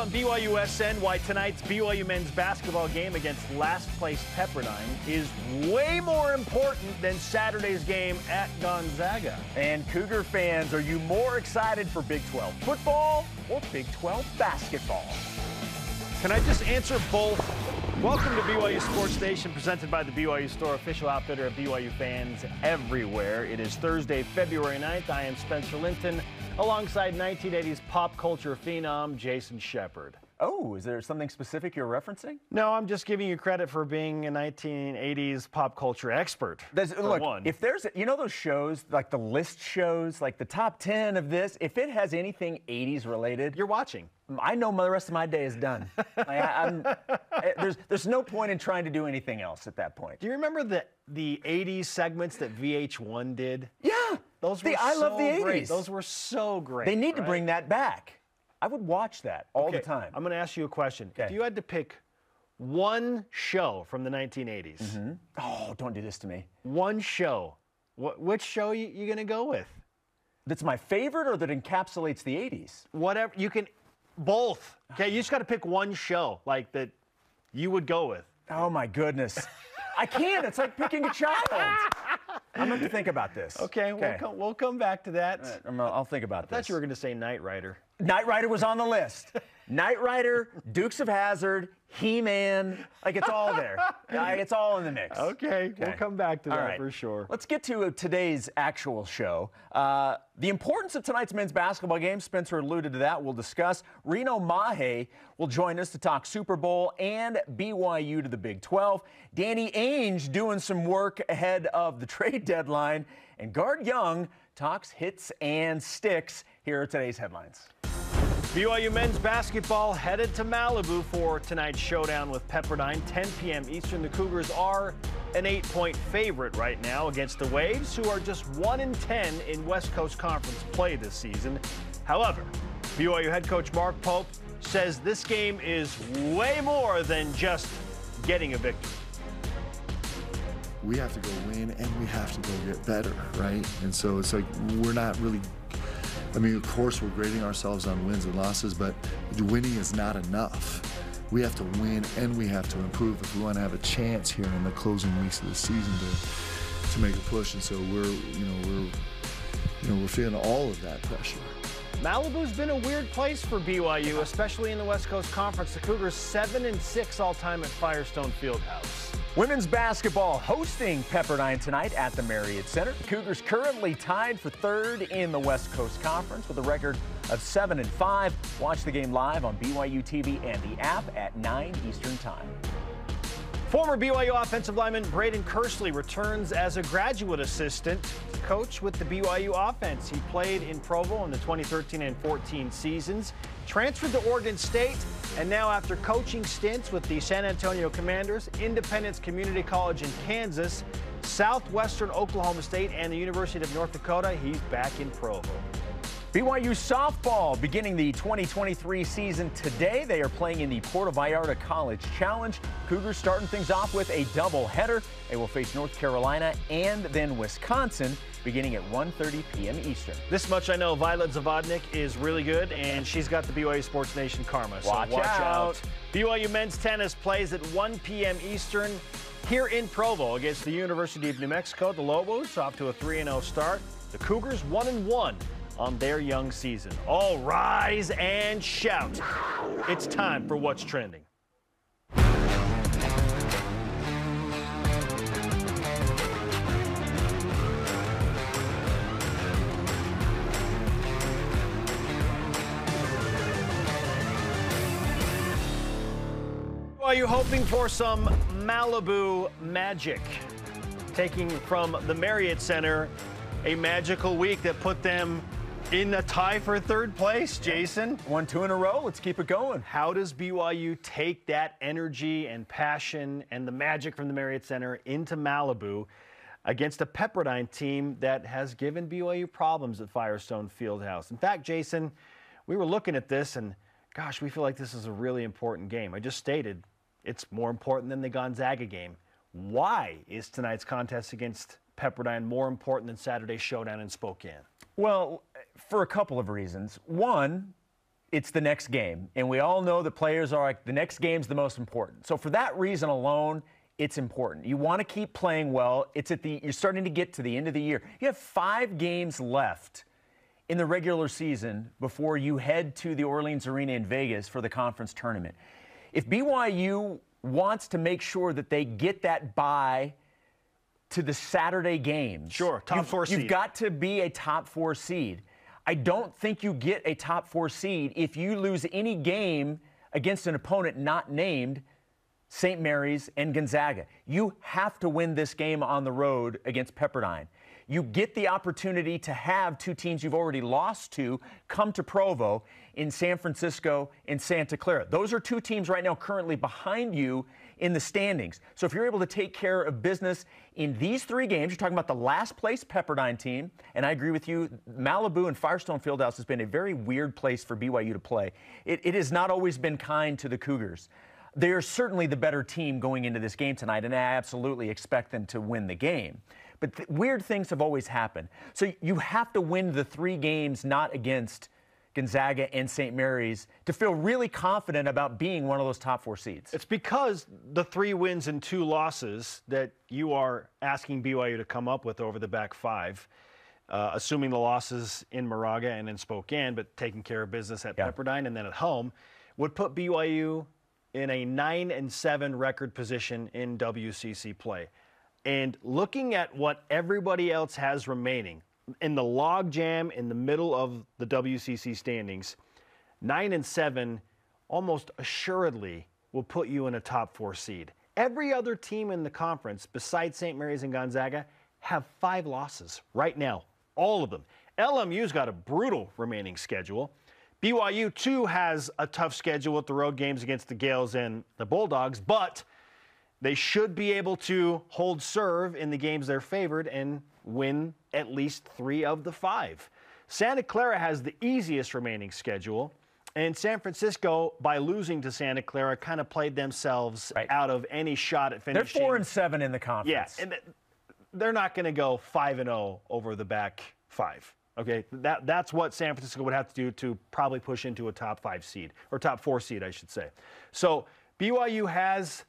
on BYUSN why tonight's BYU men's basketball game against last-place Pepperdine is way more important than Saturday's game at Gonzaga. And Cougar fans, are you more excited for Big 12 football or Big 12 basketball? Can I just answer both? Welcome to BYU Sports Nation, presented by the BYU Store, official outfitter of BYU fans everywhere. It is Thursday, February 9th. I am Spencer Linton, alongside 1980s pop culture phenom Jason Shepard. Oh, is there something specific you're referencing? No, I'm just giving you credit for being a 1980s pop culture expert. Look, if there's, you know those shows, like the list shows, like the top 10 of this, if it has anything 80s related, you're watching. I know the rest of my day is done. There's no point in trying to do anything else at that point. Do you remember the 80s segments that VH1 did? Yeah. Those were I love the 80s. Great. Those were so great. They need to bring that back. I would watch that all the time. I'm going to ask you a question. Okay. If you had to pick one show from the 1980s. Mm-hmm. Oh, don't do this to me. One show. Which show you going to go with? That's my favorite or that encapsulates the 80s? Whatever. You can, both. Okay, you just got to pick one show, like, that you would go with. Oh, my goodness. I can't. It's like picking a child. I'm going to think about this. Okay. We'll come back to that. I'll think about this. I thought you were going to say Knight Rider. Knight Rider was on the list. Knight Rider, Dukes of Hazzard, He-Man, like it's all there. It's all in the mix. Okay. We'll come back to that for sure. Let's get to today's actual show. The importance of tonight's men's basketball game, Spencer alluded to that, we'll discuss. Reno Mahe will join us to talk Super Bowl and BYU to the Big 12. Danny Ainge doing some work ahead of the trade deadline. And Guard Young talks hits and sticks. Here are today's headlines. BYU men's basketball headed to Malibu for tonight's showdown with Pepperdine, 10 p.m. Eastern. The Cougars are an 8-point favorite right now against the Waves, who are just 1-10 in West Coast Conference play this season. However, BYU head coach Mark Pope says this game is way more than just getting a victory. We have to go win and we have to go get better, right? And so it's like we're not really, I mean, of course we're grading ourselves on wins and losses, but winning is not enough. We have to win and we have to improve if we want to have a chance here in the closing weeks of the season to make a push. And so we're feeling all of that pressure. Malibu's been a weird place for BYU, especially in the West Coast Conference. The Cougars 7-6 all-time at Firestone Fieldhouse. Women's basketball hosting Pepperdine tonight at the Marriott Center. The Cougars currently tied for third in the West Coast Conference with a record of 7-5. Watch the game live on BYU TV and the app at 9 Eastern Time. Former BYU offensive lineman Braden Kersley returns as a graduate assistant coach with the BYU offense. He played in Provo in the 2013 and 14 seasons, transferred to Oregon State, and now after coaching stints with the San Antonio Commanders, Independence Community College in Kansas, Southwestern Oklahoma State, and the University of North Dakota, he's back in Provo. BYU softball beginning the 2023 season today. They are playing in the Puerto Vallarta College Challenge. Cougars starting things off with a doubleheader. They will face North Carolina and then Wisconsin beginning at 1:30 p.m. Eastern. This much I know, Violet Zavodnik is really good, and she's got the BYU Sports Nation karma. So watch out. BYU men's tennis plays at 1 p.m. Eastern here in Provo against the University of New Mexico. The Lobos off to a 3-0 start. The Cougars 1-1 on their young season. All rise and shout. It's time for What's Trending. Are you hoping for some Malibu magic? Taking from the Marriott Center, a magical week that put them in a tie for third place, Jason. 1-2 in a row. Let's keep it going. How does BYU take that energy and passion and the magic from the Marriott Center into Malibu against a Pepperdine team that has given BYU problems at Firestone Fieldhouse? In fact, Jason, we were looking at this and, gosh, we feel like this is a really important game. I just stated it's more important than the Gonzaga game. Why is tonight's contest against Pepperdine more important than Saturday's showdown in Spokane? Well, for a couple of reasons. One, it's the next game. And we all know the players are like, the next game's the most important. So for that reason alone, it's important. You want to keep playing well. You're starting to get to the end of the year. You have 5 games left in the regular season before you head to the Orleans Arena in Vegas for the conference tournament. If BYU wants to make sure that they get that bye to the Saturday games, sure, top 4 seed. You've got to be a top 4 seed. I don't think you get a top 4 seed if you lose any game against an opponent not named St. Mary's and Gonzaga. You have to win this game on the road against Pepperdine. You get the opportunity to have 2 teams you've already lost to come to Provo in San Francisco and Santa Clara. Those are 2 teams right now currently behind you in the standings. So if you're able to take care of business in these 3 games, you're talking about the last place Pepperdine team, and I agree with you, Malibu and Firestone Fieldhouse has been a very weird place for BYU to play. It has not always been kind to the Cougars. They are certainly the better team going into this game tonight, and I absolutely expect them to win the game. But weird things have always happened. So you have to win the 3 games not against Gonzaga and St. Mary's to feel really confident about being one of those top 4 seeds. It's because the 3 wins and 2 losses that you are asking BYU to come up with over the back 5, assuming the losses in Moraga and in Spokane, but taking care of business at Pepperdine and then at home, would put BYU in a 9-7 record position in WCC play. And looking at what everybody else has remaining in the log jam in the middle of the WCC standings, 9-7 almost assuredly will put you in a top 4 seed. Every other team in the conference besides St. Mary's and Gonzaga have 5 losses right now, all of them. LMU's got a brutal remaining schedule. BYU, too, has a tough schedule with the road games against the Gales and the Bulldogs, but they should be able to hold serve in the games they're favored and win at least 3 of the 5. Santa Clara has the easiest remaining schedule, and San Francisco, by losing to Santa Clara, kind of played themselves out of any shot at finishing. They're 4-7 in the conference. Yeah, and they're not going to go 5-0 over the back 5. Okay, that's what San Francisco would have to do to probably push into a top 5 seed, or top 4 seed, I should say. So BYU has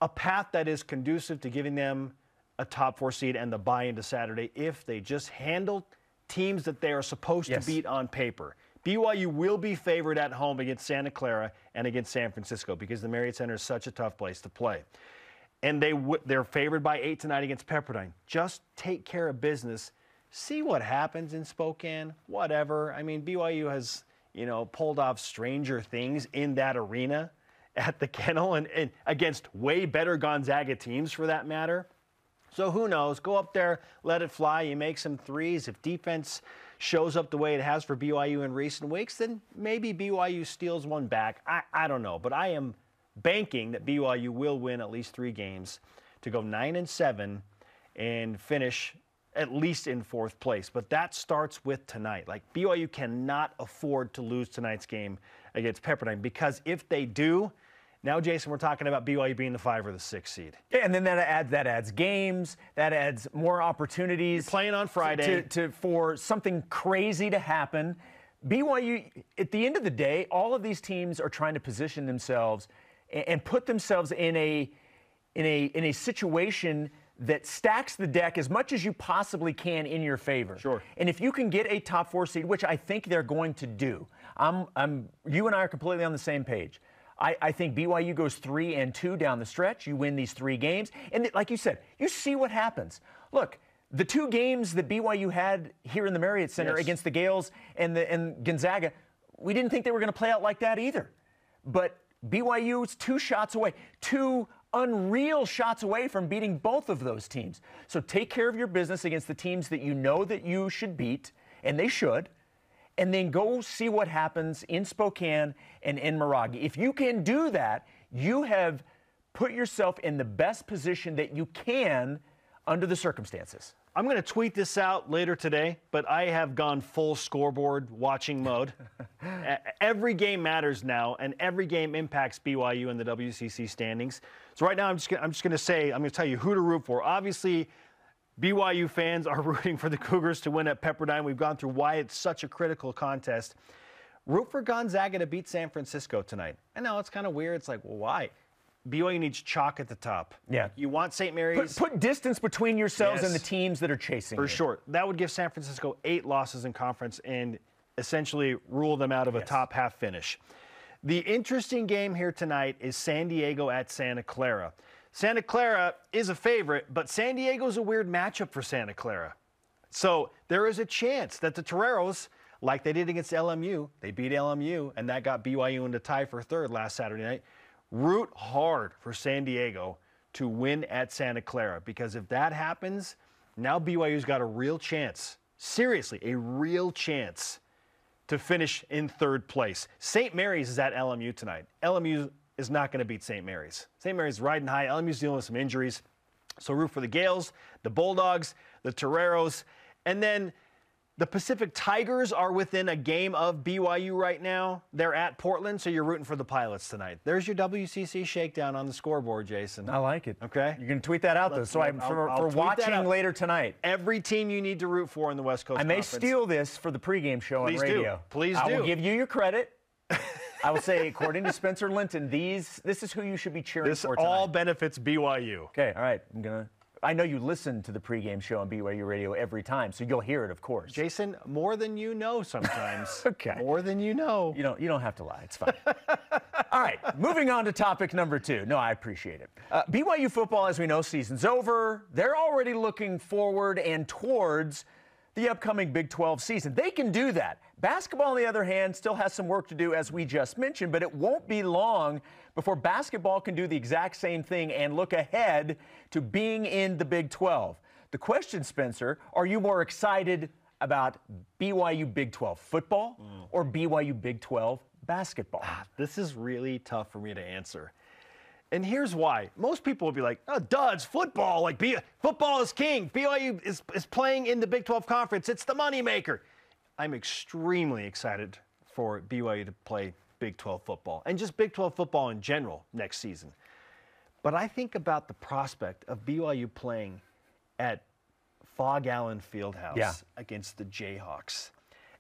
a path that is conducive to giving them a top 4 seed and the bye into Saturday if they just handle teams that they are supposed to beat on paper. BYU will be favored at home against Santa Clara and against San Francisco because the Marriott Center is such a tough place to play. And they're favored by 8 tonight against Pepperdine. Just take care of business. See what happens in Spokane, whatever. I mean, BYU has, pulled off stranger things in that arena at the Kennel and against way better Gonzaga teams for that matter. So who knows? Go up there, let it fly. You make some threes. If defense shows up the way it has for BYU in recent weeks, then maybe BYU steals one back. I don't know. But I am banking that BYU will win at least 3 games to go 9-7 and finish at least in 4th place. But that starts with tonight. Like, BYU cannot afford to lose tonight's game against Pepperdine because if they do, now, Jason, we're talking about BYU being the 5 or the 6 seed. Yeah, and then that adds games, that adds more opportunities. You're playing on Friday. For something crazy to happen. BYU, at the end of the day, all of these teams are trying to position themselves and put themselves in a situation that stacks the deck as much as you possibly can in your favor. Sure. And if you can get a top 4 seed, which I think they're going to do, you and I are completely on the same page. I think BYU goes 3-2 down the stretch. You win these 3 games. And like you said, you see what happens. Look, the 2 games that BYU had here in the Marriott Center against the Gales and Gonzaga, we didn't think they were going to play out like that either. But BYU's 2 shots away, 2 unreal shots away from beating both of those teams. So take care of your business against the teams that you know that you should beat, and they should, and then go see what happens in Spokane and in Moraga. If you can do that, you have put yourself in the best position that you can under the circumstances. I'm going to tweet this out later today, but I have gone full scoreboard watching mode. Every game matters now, and every game impacts BYU in the WCC standings. So right now, I'm just going to tell you who to root for. Obviously, BYU fans are rooting for the Cougars to win at Pepperdine. We've gone through why it's such a critical contest. root for Gonzaga to beat San Francisco tonight. I know it's kind of weird. It's like, well, why? BYU needs chalk at the top. Yeah. You want St. Mary's. Put distance between yourselves and the teams that are chasing you. For sure. That would give San Francisco 8 losses in conference and essentially rule them out of a top half finish. The interesting game here tonight is San Diego at Santa Clara. Santa Clara is a favorite, but San Diego is a weird matchup for Santa Clara. So there is a chance that the Toreros, like they did against LMU, they beat LMU, and that got BYU into tie for third last Saturday night. Root hard for San Diego to win at Santa Clara, because if that happens, now BYU's got a real chance, seriously, a real chance to finish in third place. St. Mary's is at LMU tonight. LMU is not going to beat St. Mary's. St. Mary's riding high. LMU's dealing with some injuries. So root for the Gales, the Bulldogs, the Toreros, and then the Pacific Tigers are within a game of BYU right now. They're at Portland, so you're rooting for the Pilots tonight. There's your WCC shakedown on the scoreboard, Jason. I like it. Okay? You're going to tweet that out, though, so for watching later tonight. Every team you need to root for in the West Coast Conference. I may steal this for the pregame show on radio. Please do. I will give you your credit. I will say, according to Spencer Linton, this is who you should be cheering for tonight. This all benefits BYU. Okay, all right. I know you listen to the pregame show on BYU Radio every time, so you'll hear it, of course. Jason, more than you know sometimes. Okay. More than you know. You don't have to lie. It's fine. All right, moving on to topic number 2. No, I appreciate it. BYU football, as we know, season's over. They're already looking forward and towards the upcoming Big 12 season. They can do that. Basketball, on the other hand, still has some work to do, as we just mentioned, but it won't be long before basketball can do the exact same thing and look ahead to being in the Big 12. The question, Spencer, are you more excited about BYU Big 12 football or BYU Big 12 basketball? This is really tough for me to answer. And here's why. Most people will be like, oh, duh, it's football. Like, football is king. BYU is playing in the Big 12 Conference. It's the moneymaker. I'm extremely excited for BYU to play Big 12 football and just Big 12 football in general next season. But I think about the prospect of BYU playing at Fog Allen Fieldhouse against the Jayhawks,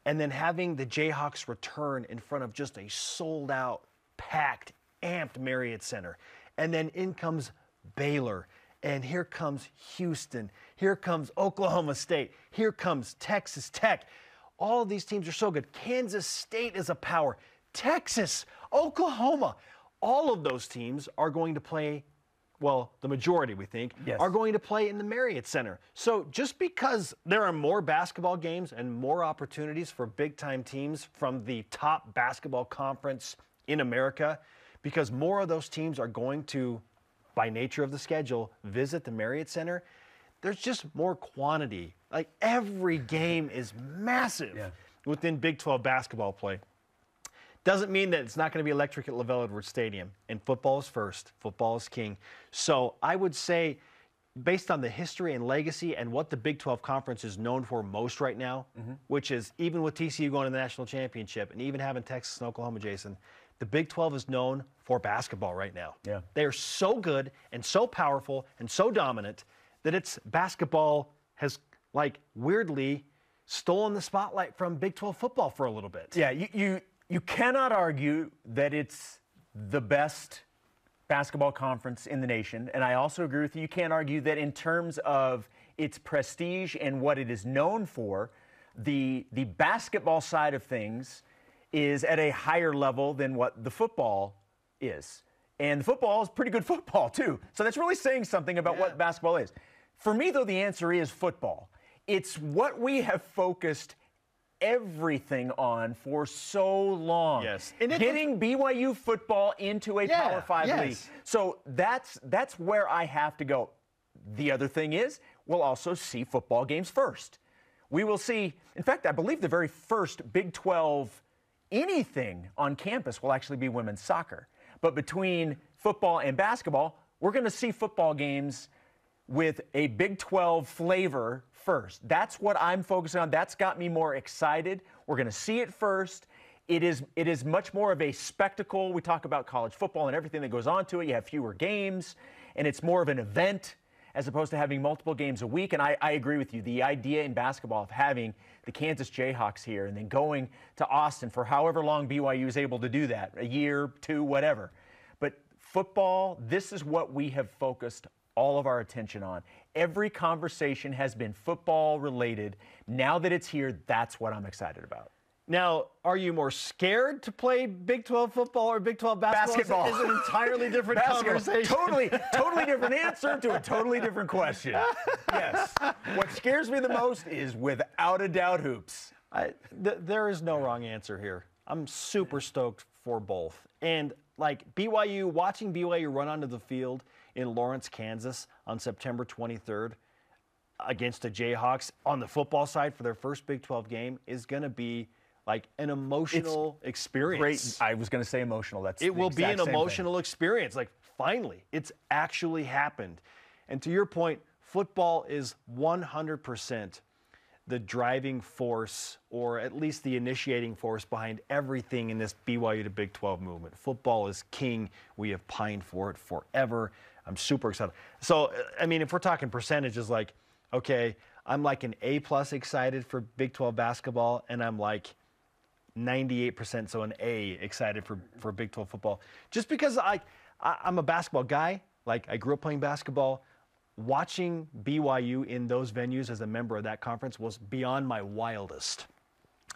and then having the Jayhawks return in front of just a sold-out, packed, amped Marriott Center. And then in comes Baylor, and here comes Houston, here comes Oklahoma State, here comes Texas Tech. All of these teams are so good. Kansas State is a power. Texas, Oklahoma, all of those teams are going to play, well, the majority, we think, are going to play in the Marriott Center. So just because there are more basketball games and more opportunities for big-time teams from the top basketball conference in America, because more of those teams are going to, by nature of the schedule, visit the Marriott Center, there's just more quantity. Like, every game is massive within Big 12 basketball play. Doesn't mean that it's not going to be electric at LaVell Edwards Stadium. And football is first. Football is king. So I would say, based on the history and legacy and what the Big 12 Conference is known for most right now, which is even with TCU going to the national championship and even having Texas and Oklahoma, Jason, the Big 12 is known for basketball right now. Yeah. They are so good and so powerful and so dominant that it's basketball has, like, weirdly stolen the spotlight from Big 12 football for a little bit. Yeah, you cannot argue that it's the best basketball conference in the nation. And I also agree with you. You can't argue that in terms of its prestige and what it is known for, the basketball side of things is at a higher level than what the football is. And the football is pretty good football, too. So that's really saying something about what basketball is. For me, though, the answer is football. It's what we have focused everything on for so long. Yes. Getting BYU football into a Power 5 league. So that's where I have to go. The other thing is, we'll also see football games first. We will see, in fact, I believe the very first Big 12 anything on campus will actually be women's soccer. But between football and basketball, we're going to see football games with a Big 12 flavor first. That's what I'm focusing on. That's got me more excited. We're going to see it first. It is much more of a spectacle. We talk about college football and everything that goes on to it. You have fewer games, and it's more of an event as opposed to having multiple games a week. And I agree with you. The idea in basketball of having the Kansas Jayhawks here and then going to Austin for however long BYU is able to do that, a year, two, whatever. But football, this is what we have focused all of our attention on. Every conversation has been football related. Now that it's here, that's what I'm excited about. Now, are you more scared to play Big 12 football or Big 12 basketball? It's an entirely different conversation. Totally different answer to a totally different question. Yes. What scares me the most is, without a doubt, hoops. There is no wrong answer here. I'm super stoked for both. And like BYU, watching BYU run onto the field in Lawrence, Kansas on September 23rd against the Jayhawks on the football side for their first Big 12 game is going to be like an emotional experience. Great. I was going to say emotional. It will be an emotional experience. Like, finally, it's actually happened. And to your point, football is 100% the driving force, or at least the initiating force behind everything in this BYU to Big 12 movement. Football is king. We have pined for it forever. I'm super excited. So, I mean, if we're talking percentages, like, okay, I'm like an A+ excited for Big 12 basketball, and I'm like 98%, so an A excited for Big 12 football. Just because I'm a basketball guy, like I grew up playing basketball. Watching BYU in those venues as a member of that conference was beyond my wildest.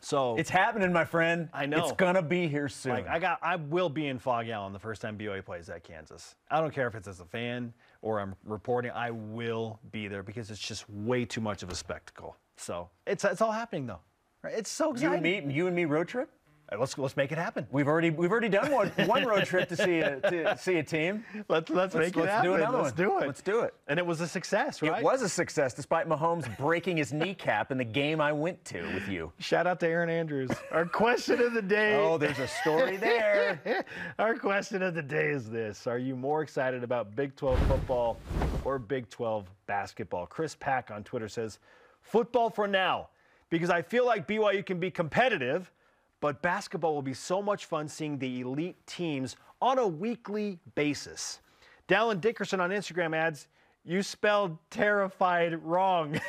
So it's happening, my friend. I know. It's gonna be here soon. Like I will be in Fog Allen the first time BYU plays at Kansas. I don't care if it's as a fan or I'm reporting. I will be there because it's just way too much of a spectacle. So it's all happening though. Right? It's so exciting. You and me road trip. Let's make it happen. We've already done one road trip to see a team. Let's make it happen. Do another one. Let's do it. Let's do it. And it was a success, right? It was a success, despite Mahomes breaking his kneecap in the game I went to with you. Shout out to Aaron Andrews. Our question of the day. Oh, there's a story there. Our question of the day is this: are you more excited about Big 12 football or Big 12 basketball? Chris Pack on Twitter says, football for now, because I feel like BYU can be competitive. But basketball will be so much fun seeing the elite teams on a weekly basis. Dallin Dickerson on Instagram adds, you spelled terrified wrong.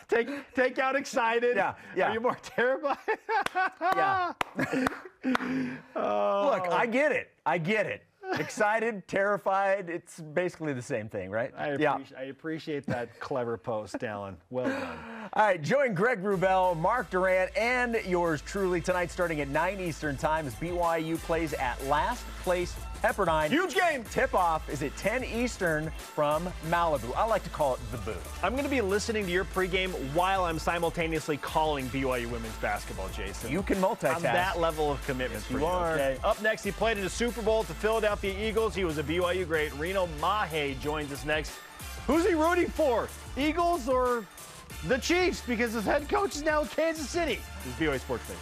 Take out excited. Yeah. Are you more terrified? Yeah. Look, I get it. Excited, terrified, it's basically the same thing, right? I appreciate that clever post, Dallin. Well done. All right, join Greg Wrubell, Mark Durant, and yours truly tonight starting at 9 Eastern time as BYU plays at last place Pepperdine. Huge game. Tip-off is at 10 Eastern from Malibu. I like to call it the booth. I'm going to be listening to your pregame while I'm simultaneously calling BYU women's basketball, Jason. You can multitask. I'm that level of commitment for you. are. Okay. Up next, he played in the Super Bowl with the Philadelphia Eagles. He was a BYU great. Reno Mahe joins us next. Who's he rooting for? Eagles or the Chiefs? Because his head coach is now in Kansas City. This is BYU Sports Nation.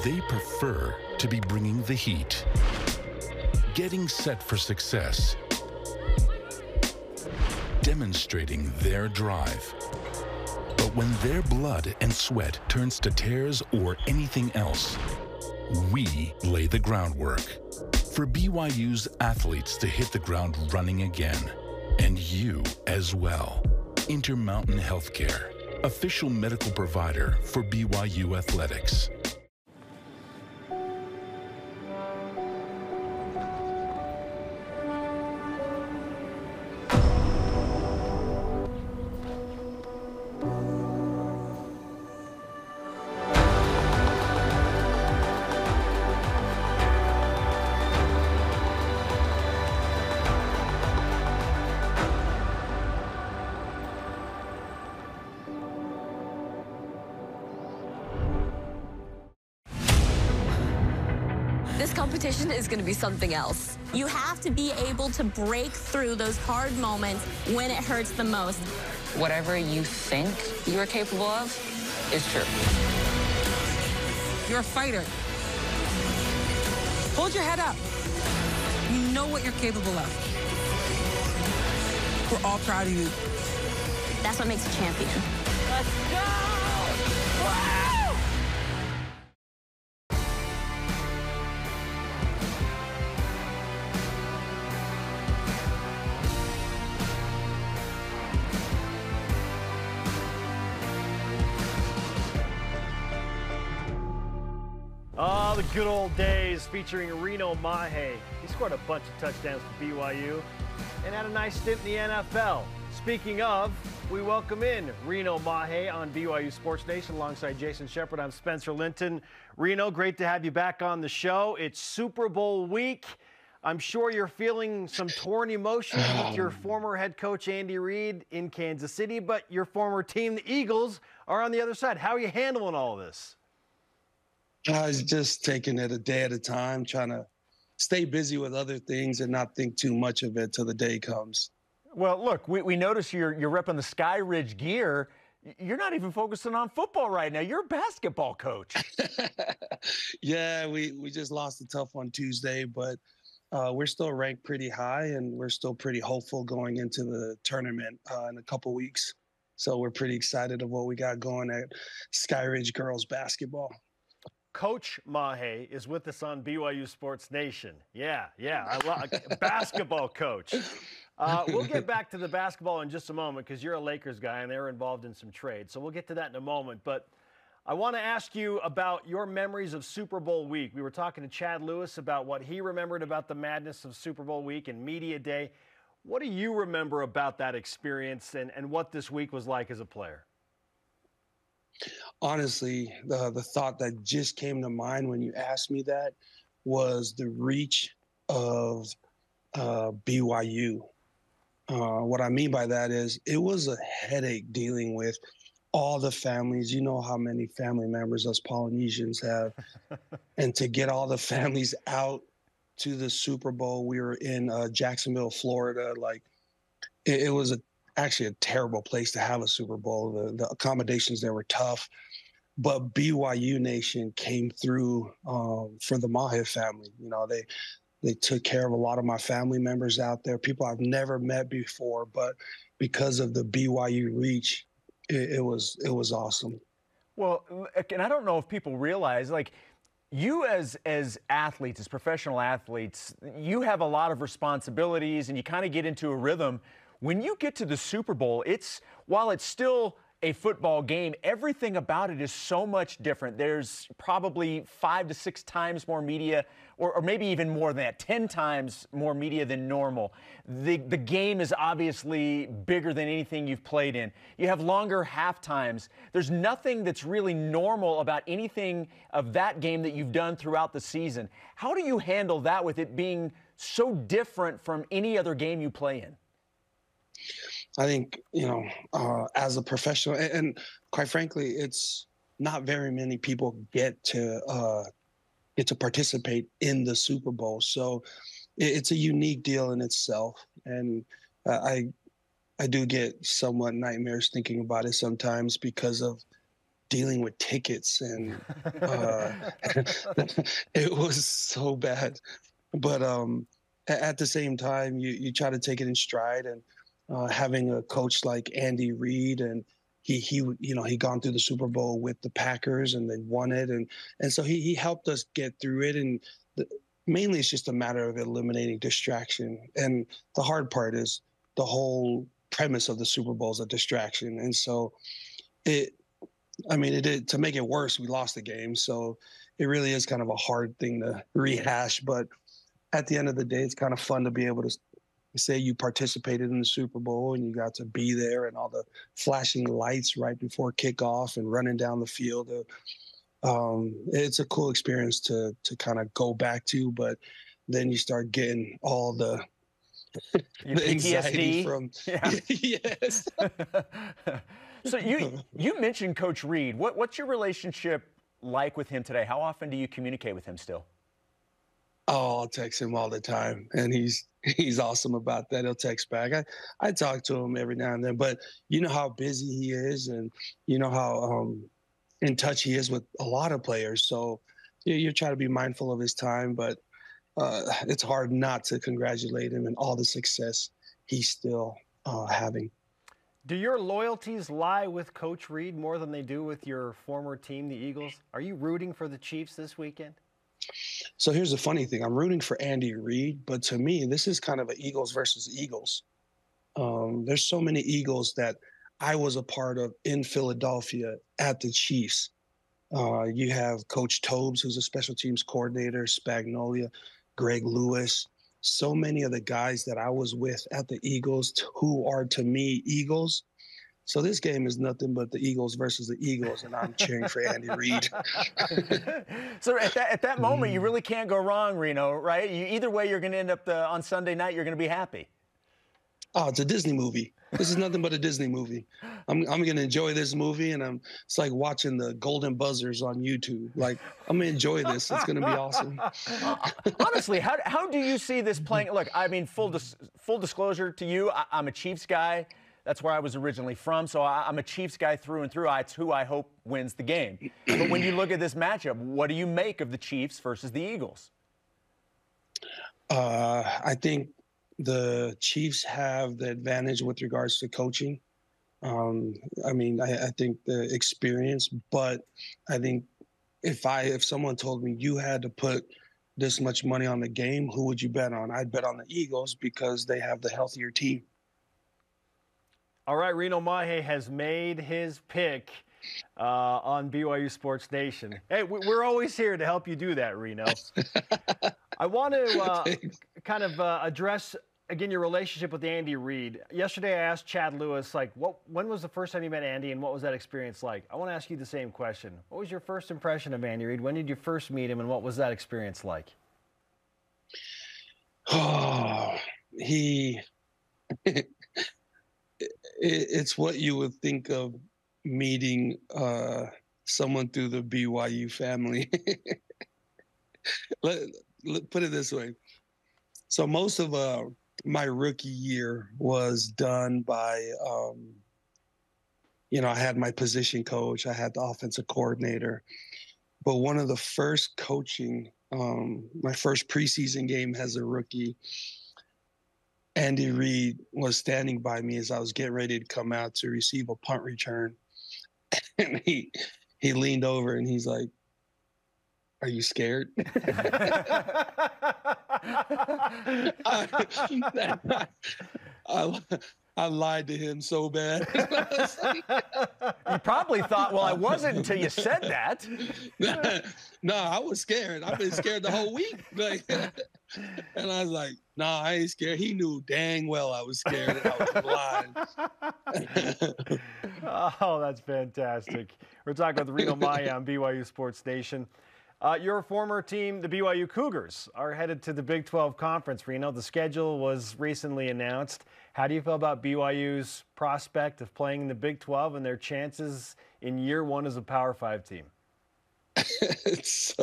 They prefer to be bringing the heat, getting set for success, demonstrating their drive. But when their blood and sweat turns to tears or anything else, we lay the groundwork for BYU's athletes to hit the ground running again, and you as well. Intermountain Healthcare, official medical provider for BYU Athletics. This competition is going to be something else. You have to be able to break through those hard moments when it hurts the most. Whatever you think you are capable of is true. You're a fighter. Hold your head up. You know what you're capable of. We're all proud of you. That's what makes a champion. Let's go! Wow! Oh, the good old days featuring Reno Mahe. He scored a bunch of touchdowns for BYU and had a nice stint in the NFL. Speaking of, we welcome in Reno Mahe on BYU Sports Nation alongside Jason Shepard. I'm Spencer Linton. Reno, great to have you back on the show. It's Super Bowl week. I'm sure you're feeling some torn emotions with your former head coach Andy Reid in Kansas City, but your former team, the Eagles, are on the other side. How are you handling all of this? I was just taking it a day at a time, trying to stay busy with other things and not think too much of it till the day comes. Well, look, we notice you're repping the Sky Ridge gear. You're not even focusing on football right now. You're a basketball coach. Yeah, we just lost a tough one Tuesday, but we're still ranked pretty high, and we're still pretty hopeful going into the tournament in a couple weeks. So we're pretty excited of what we got going at Sky Ridge girls basketball. Coach Mahe is with us on BYU Sports Nation. Yeah, I love basketball coach. We'll get back to the basketball in just a moment because you're a Lakers guy and they're involved in some trade. So we'll get to that in a moment. But I want to ask you about your memories of Super Bowl week. We were talking to Chad Lewis about what he remembered about the madness of Super Bowl week and Media Day. What do you remember about that experience and what this week was like as a player? Honestly, the thought that just came to mind when you asked me that was the reach of BYU. What I mean by that is it was a headache dealing with all the families. You know how many family members us Polynesians have. And to get all the families out to the Super Bowl, we were in Jacksonville, Florida. Like, it was actually a terrible place to have a Super Bowl. The accommodations there were tough. But BYU Nation came through for the Mahe family. You know, they took care of a lot of my family members out there, people I've never met before, but because of the BYU reach, it was awesome. Well, and I don't know if people realize, like, you as athletes, as professional athletes, you have a lot of responsibilities and you kind of get into a rhythm. When you get to the Super Bowl, while it's still a football game, everything about it is so much different. There's probably 5 to 6 times more media, or maybe even more than that, 10 times more media than normal. The game is obviously bigger than anything you've played in. You have longer half times. There's nothing that's really normal about anything of that game that you've done throughout the season. How do you handle that with it being so different from any other game you play in? I think, as a professional, and quite frankly, it's not very many people get to participate in the Super Bowl. So it's a unique deal in itself. And I do get somewhat nightmares thinking about it sometimes because of dealing with tickets. And it was so bad. But at the same time, you try to take it in stride, and having a coach like Andy Reid, and he gone through the Super Bowl with the Packers and they won it, and so he helped us get through it. And mainly it's just a matter of eliminating distraction. And the hard part is the whole premise of the Super Bowl is a distraction. And so to make it worse, we lost the game. So it really is kind of a hard thing to rehash. But at the end of the day, it's kind of fun to be able to say you participated in the Super Bowl and you got to be there, and all the flashing lights right before kickoff and running down the field. It's a cool experience to kind of go back to, but then you start getting all the anxiety from yes. So you mentioned Coach Reid. What's your relationship like with him today? How often do you communicate with him still? Oh, I'll text him all the time, and he's awesome about that. He'll text back. I talk to him every now and then, but you know how busy he is, and you know how in touch he is with a lot of players. So you try to be mindful of his time, but it's hard not to congratulate him and all the success he's still having. Do your loyalties lie with Coach Reed more than they do with your former team, the Eagles? Are you rooting for the Chiefs this weekend? So here's the funny thing. I'm rooting for Andy Reid, but to me, this is kind of an Eagles versus Eagles. There's so many Eagles that I was a part of in Philadelphia at the Chiefs. You have Coach Tobes, who's a special teams coordinator, Spagnolia, Greg Lewis, so many of the guys that I was with at the Eagles who are, to me, Eagles. So this game is nothing but the Eagles versus the Eagles, and I'm cheering for Andy Reid. So at that moment, you really can't go wrong, Reno, right? Either way, you're going to end up on Sunday night, you're going to be happy. Oh, it's a Disney movie. This is nothing but a Disney movie. I'm going to enjoy this movie, and it's like watching the Golden Buzzers on YouTube. Like, I'm going to enjoy this. It's going to be awesome. Honestly, how do you see this playing? Look, I mean, full disclosure to you, I'm a Chiefs guy. That's where I was originally from, so I'm a Chiefs guy through and through. It's who I hope wins the game. But when you look at this matchup, what do you make of the Chiefs versus the Eagles? I think the Chiefs have the advantage with regards to coaching. I mean, I think the experience, but I think if someone told me you had to put this much money on the game, who would you bet on? I'd bet on the Eagles because they have the healthier team. All right, Reno Mahe has made his pick on BYU Sports Nation. Hey, we're always here to help you do that, Reno. I want to kind of address, again, your relationship with Andy Reid. Yesterday, I asked Chad Lewis, like, when was the first time you met Andy and what was that experience like? I want to ask you the same question. What was your first impression of Andy Reid? When did you first meet him and what was that experience like? Oh, it's what you would think of meeting someone through the BYU family. Let put it this way. So most of my rookie year was done by, I had my position coach, I had the offensive coordinator. But one of the first coaching, my first preseason game as a rookie, Andy Reid was standing by me as I was getting ready to come out to receive a punt return. And he leaned over and he's like, "Are you scared?" I lied to him so bad. You probably thought, well, I wasn't until you said that. No, I was scared. I've been scared the whole week. And I was like, no, I ain't scared. He knew dang well I was scared and I was lying. Oh, that's fantastic. We're talking with Reno Mahe on BYU Sports Nation. Your former team, the BYU Cougars, are headed to the Big 12 Conference, Reno. The schedule was recently announced. How do you feel about BYU's prospect of playing in the Big 12 and their chances in year one as a Power 5 team? It's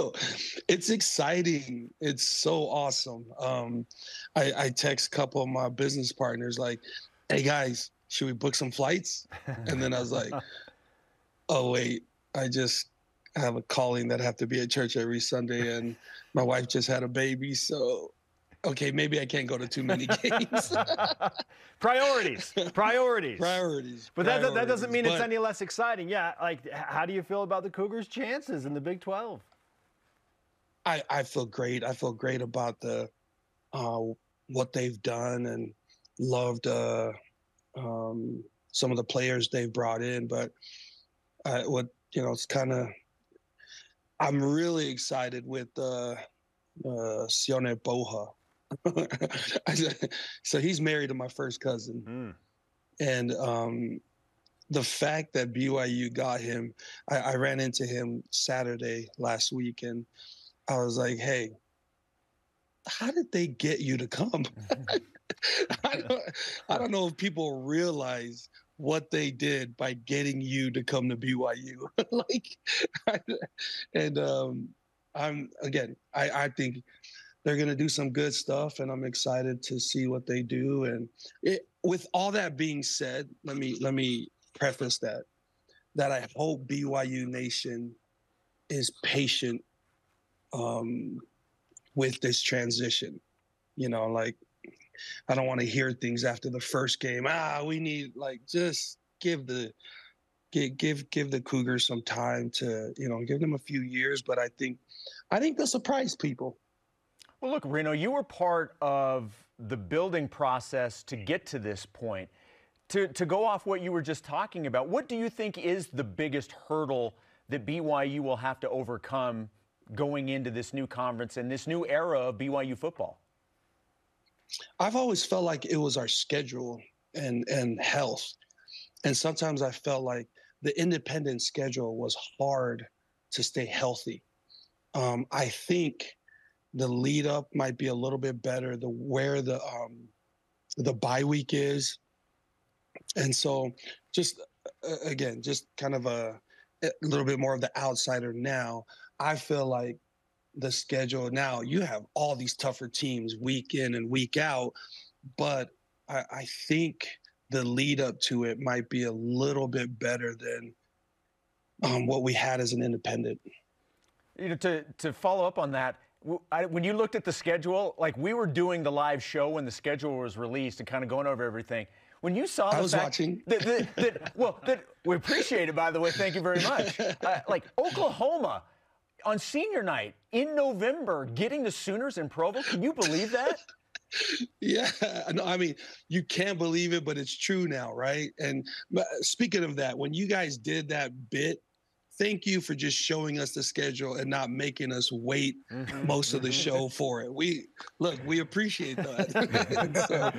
exciting. It's so awesome. I text a couple of my business partners like, "Hey guys, should we book some flights?" And then I was like, "Oh wait, I just have a calling that I have to be at church every Sunday, and my wife just had a baby, so okay, maybe I can't go to too many games." Priorities. But that doesn't mean it's any less exciting. Yeah, like, how do you feel about the Cougars' chances in the Big 12? I feel great. I feel great about what they've done and loved some of the players they've brought in. But it's kind of, I'm really excited with Sione Boha. So he's married to my first cousin. And the fact that BYU got him, I ran into him Saturday last week, and I was like, "Hey, how did they get you to come?" I don't know if people realize what they did by getting you to come to BYU. I think they're going to do some good stuff, and I'm excited to see what they do. And with all that being said, let me preface that I hope BYU Nation is patient with this transition. You know, like, I don't want to hear things after the first game. We need, like, just give the Cougars some time to, you know, give them a few years. But I think they'll surprise people. Well, look, Reno, you were part of the building process to get to this point. To go off what you were just talking about, what do you think is the biggest hurdle that BYU will have to overcome going into this new conference and this new era of BYU football? I've always felt like it was our schedule and health. And sometimes I felt like the independent schedule was hard to stay healthy. I think the lead up might be a little bit better, where the bye week is. And so just kind of a little bit more of the outsider now. I feel like the schedule now, you have all these tougher teams week in and week out, but I think the lead up to it might be a little bit better than what we had as an independent. You know, to follow up on that, when you looked at the schedule, like, we were doing the live show when the schedule was released and kind of going over everything. When you saw I was watching. That we appreciate it, by the way. Thank you very much. Like, Oklahoma on senior night in November, getting the Sooners in Provo. Can you believe that? Yeah, no, I mean, you can't believe it, but it's true now, right? And speaking of that, when you guys did that bit, thank you for just showing us the schedule and not making us wait most of the show for it. We appreciate that.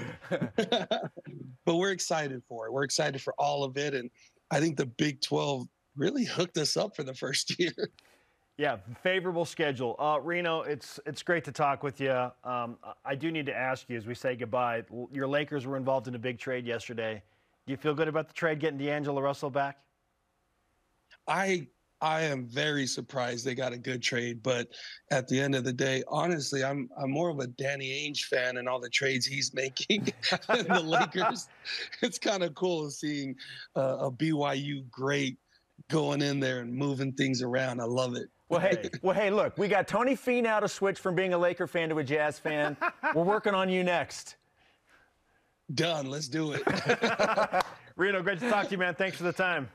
But we're excited for it. We're excited for all of it. And I think the Big 12 really hooked us up for the first year. Yeah, favorable schedule. Reno, it's great to talk with you. I do need to ask you as we say goodbye, your Lakers were involved in a big trade yesterday. Do you feel good about the trade, getting D'Angelo Russell back? I am very surprised they got a good trade, but at the end of the day, honestly, I'm more of a Danny Ainge fan and all the trades he's making than the Lakers. It's kind of cool seeing a BYU great going in there and moving things around. I love it. Well, hey, look, we got Tony Finau to switch from being a Laker fan to a Jazz fan. We're working on you next. Done. Let's do it. Reno, great to talk to you, man. Thanks for the time.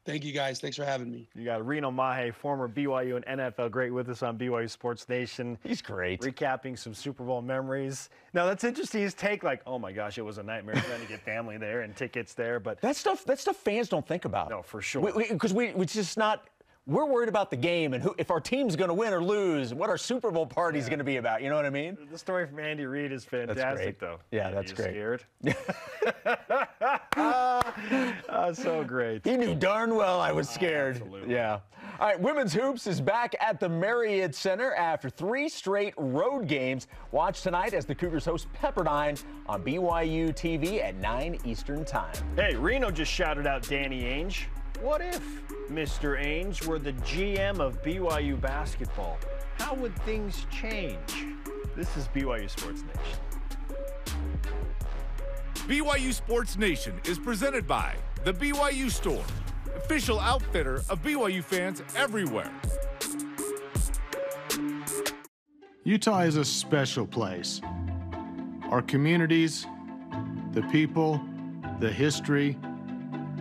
Thank you, guys. Thanks for having me. You got Reno Mahe, former BYU and NFL great, with us on BYU Sports Nation. He's great. Recapping some Super Bowl memories. Now, that's interesting. His take, like, oh, my gosh, it was a nightmare trying to get family there and tickets there. But that stuff fans don't think about. No, for sure. Because we just not – we're worried about the game and if our team's going to win or lose, what our Super Bowl party's going to be about. You know what I mean? The story from Andy Reid is fantastic, though. Yeah, that's great. Scared? So great. He knew darn well I was scared. Absolutely. Yeah. All right, women's hoops is back at the Marriott Center after 3 straight road games. Watch tonight as the Cougars host Pepperdine on BYU TV at 9 Eastern Time. Hey, Reno just shouted out Danny Ainge. What if Mr. Ainge were the GM of BYU Basketball? How would things change? This is BYU Sports Nation. BYU Sports Nation is presented by the BYU Store, official outfitter of BYU fans everywhere. Utah is a special place. Our communities, the people, the history.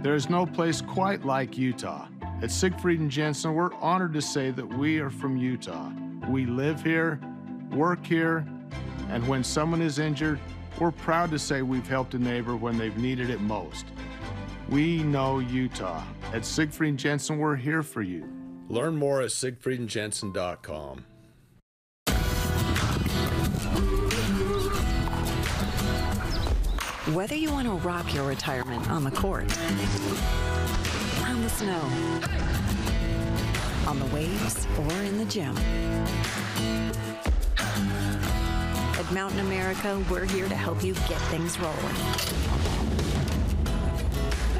There is no place quite like Utah. At Siegfried and Jensen, we're honored to say that we are from Utah. We live here, work here, and when someone is injured, we're proud to say we've helped a neighbor when they've needed it most. We know Utah. At Siegfried and Jensen, we're here for you. Learn more at siegfriedandjensen.com. Whether you want to rock your retirement on the court, on the snow, on the waves, or in the gym. At Mountain America, we're here to help you get things rolling.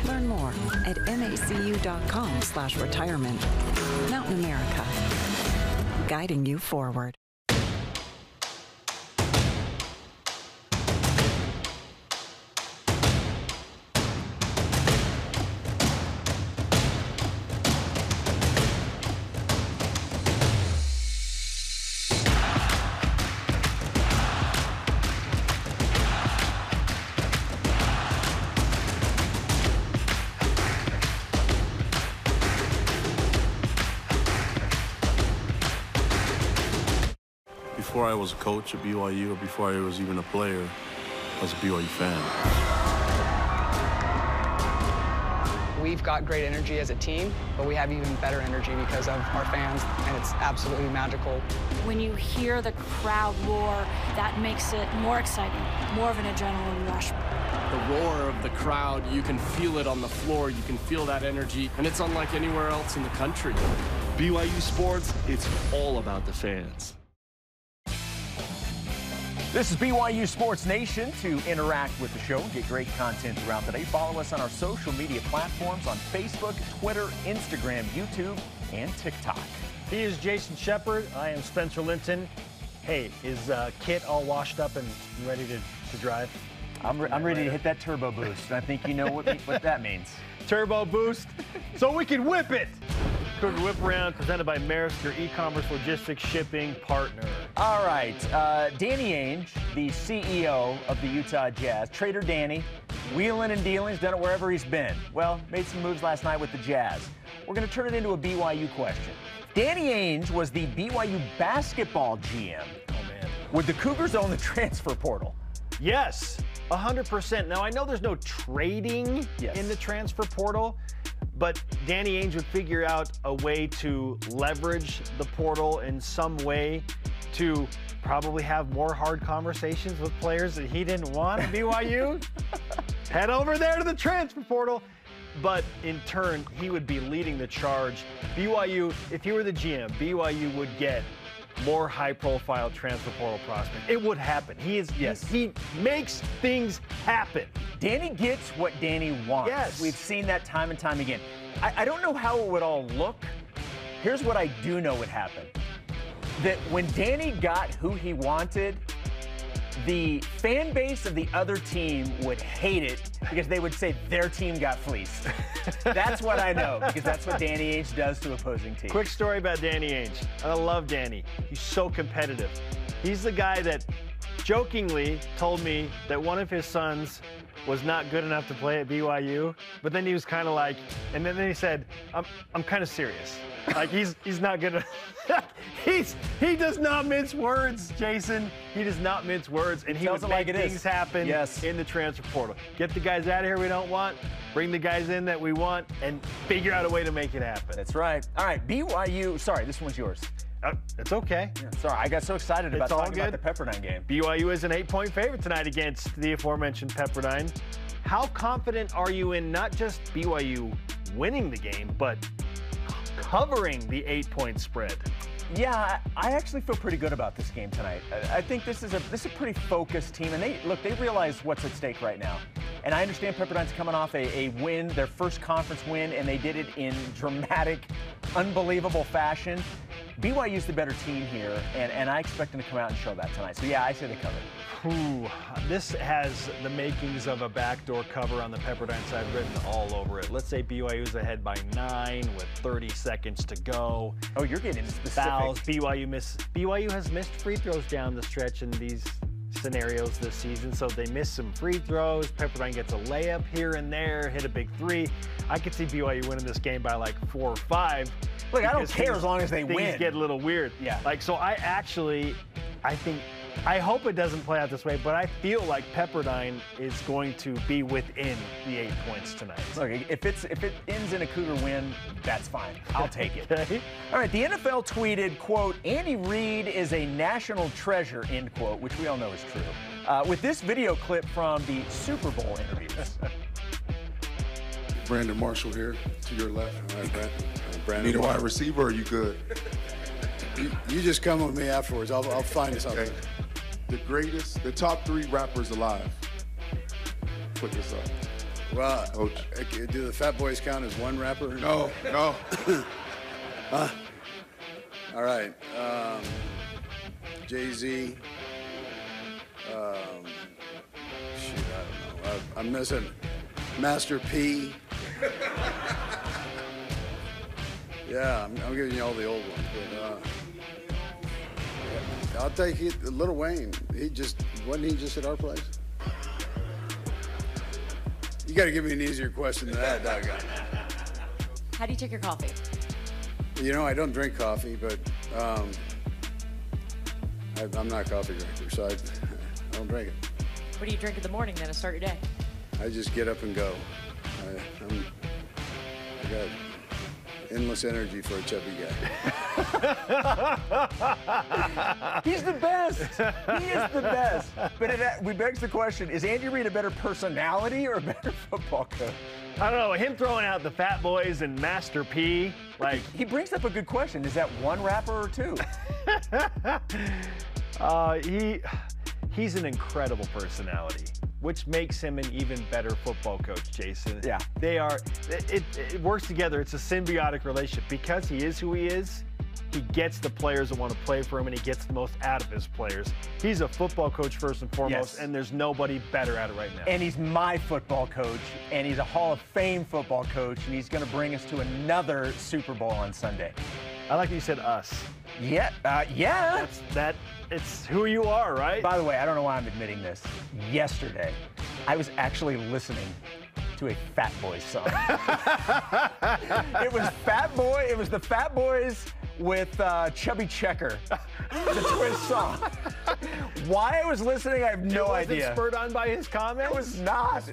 Learn more at macu.com/retirement. Mountain America, guiding you forward. Before I was a coach at BYU, or before I was even a player, I was a BYU fan. We've got great energy as a team, but we have even better energy because of our fans, and it's absolutely magical. When you hear the crowd roar, that makes it more exciting, more of an adrenaline rush. The roar of the crowd, you can feel it on the floor, you can feel that energy, and it's unlike anywhere else in the country. BYU Sports, it's all about the fans. This is BYU Sports Nation. To interact with the show and get great content throughout the day, follow us on our social media platforms on Facebook, Twitter, Instagram, YouTube, and TikTok. He is Jason Shepard. I am Spencer Linton. Hey, is Kit all washed up and ready to drive? I'm ready to hit that turbo boost. I think you know what that means. Turbo boost, so we can whip it. Cougar Whip Around, presented by Maersk, your e-commerce logistics shipping partner. All right, Danny Ainge, the CEO of the Utah Jazz, Trader Danny, wheeling and dealing, he's done it wherever he's been. Well, made some moves last night with the Jazz. We're going to turn it into a BYU question. Danny Ainge was the BYU Basketball GM. Oh, man. Would the Cougars own the transfer portal? Yes, 100%. Now, I know there's no trading in the transfer portal, but Danny Ainge would figure out a way to leverage the portal in some way to probably have more hard conversations with players that he didn't want at BYU. Head over there to the transfer portal. But in turn, he would be leading the charge. BYU, if he were the GM, BYU would get more high-profile transfer portal prospects. It would happen. He makes things happen. Danny gets what Danny wants. Yes. We've seen that time and time again. I don't know how it would all look. Here's what I do know would happen. That when Danny got who he wanted, the fan base of the other team would hate it because they would say their team got fleeced. That's what I know, because that's what Danny Ainge does to opposing teams. Quick story about Danny Ainge. I love Danny. He's so competitive. He's the guy that jokingly told me that one of his sons was not good enough to play at BYU, but then he was kind of like, and then he said, I'm kind of serious. Like, he's not gonna, he does not mince words, Jason. He does not mince words, and he would make things happen in the transfer portal. Get the guys out of here we don't want, bring the guys in that we want, and figure out a way to make it happen. That's right. All right, BYU, sorry, this one's yours. It's okay. Yeah, sorry, I got so excited about talking about the Pepperdine game. BYU is an 8-point favorite tonight against the aforementioned Pepperdine. How confident are you in not just BYU winning the game, but covering the 8-point spread? Yeah, I actually feel pretty good about this game tonight. I think this is a pretty focused team, and they realize what's at stake right now. And I understand Pepperdine's coming off a win, their first conference win, and they did it in dramatic, unbelievable fashion. BYU's the better team here, and I expect them to come out and show that tonight. So yeah, I say they cover. Ooh, this has the makings of a backdoor cover on the Pepperdine side written all over it. Let's say BYU's ahead by 9 with 30 seconds to go. Oh, you're getting specific. Fouls. BYU has missed free throws down the stretch in these scenarios this season, so they miss some free throws. Pepperdine gets a layup here and there, hit a big 3. I could see BYU winning this game by like 4 or 5. Look, I don't care as long as they win. Things get a little weird. Yeah. Like, so I hope it doesn't play out this way, but I feel like Pepperdine is going to be within the 8 points tonight. Look, if it ends in a Cougar win, that's fine. I'll take it. Okay. All right, the NFL tweeted, quote, Andy Reid is a national treasure, end quote, which we all know is true, with this video clip from the Super Bowl interviews. Brandon Marshall here, to your left. All right, Brandon. Need a wide receiver, or are you good? You just come with me afterwards. I'll find something. The top 3 rappers alive. Put this up. Well, Coach. Do the Fat Boys count as one rapper? No. All right. Jay-Z. Shoot, I don't know. I'm missing Master P. Yeah, I'm giving you all the old ones, but I'll take Lil Wayne. Wasn't he just at our place? You got to give me an easier question than that, doggone. How do you take your coffee? You know, I don't drink coffee, but I'm not a coffee drinker, so I don't drink it. What do you drink in the morning then to start your day? I just get up and go. I got endless energy for a chubby guy. He's the best. He is the best. But we begs the question, is Andy Reid a better personality or a better football coach? I don't know. Him throwing out the Fat Boys and Master P, like he brings up a good question. Is that one rapper or two? He's an incredible personality, which makes him an even better football coach, Jason. Yeah. They are, it works together. It's a symbiotic relationship. Because he is who he is, he gets the players that want to play for him, and he gets the most out of his players. He's a football coach first and foremost, and there's nobody better at it right now. And he's my football coach, and he's a Hall of Fame football coach, and he's going to bring us to another Super Bowl on Sunday. I like that you said us. Yeah, yeah. It's who you are, right? By the way, I don't know why I'm admitting this. Yesterday, I was actually listening to a Fat Boys song. It was the Fat Boys with Chubby Checker, the twist song. Why I was listening, I have no idea. Was it spurred on by his comment? It was not.